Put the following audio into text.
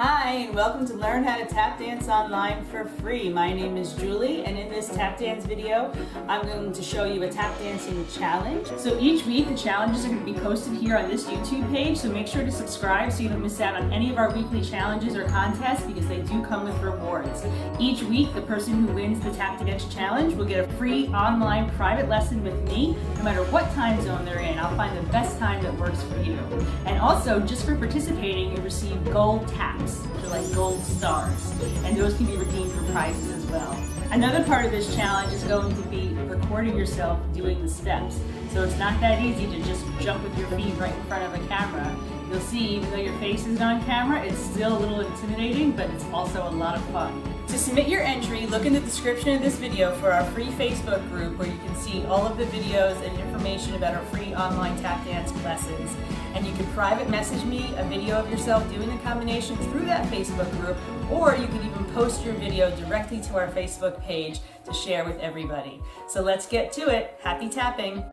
Hi, and welcome to Learn How to Tap Dance Online for free. My name is Julie, and in this tap dance video, I'm going to show you a tap dancing challenge. So each week, the challenges are going to be posted here on this YouTube page, so make sure to subscribe so you don't miss out on any of our weekly challenges or contests because they do come with rewards. Each week, the person who wins the Tap Dance Challenge will get a free online private lesson with me, no matter what time zone they're in. I'll find the best time that works for you. And also, just for participating, you receive gold taps. They're like gold stars, and those can be redeemed for prizes as well. Another part of this challenge is going to be recording yourself doing the steps. So it's not that easy to just jump with your feet right in front of a camera. You'll see, even though your face isn't on camera, it's still a little intimidating, but it's also a lot of fun. To submit your entry, look in the description of this video for our free Facebook group where you can see all of the videos and information about our free online tap dance lessons. And you can private message me a video of yourself doing the combination through that Facebook group, or you can even post your video directly to our Facebook page to share with everybody. So let's get to it. Happy tapping!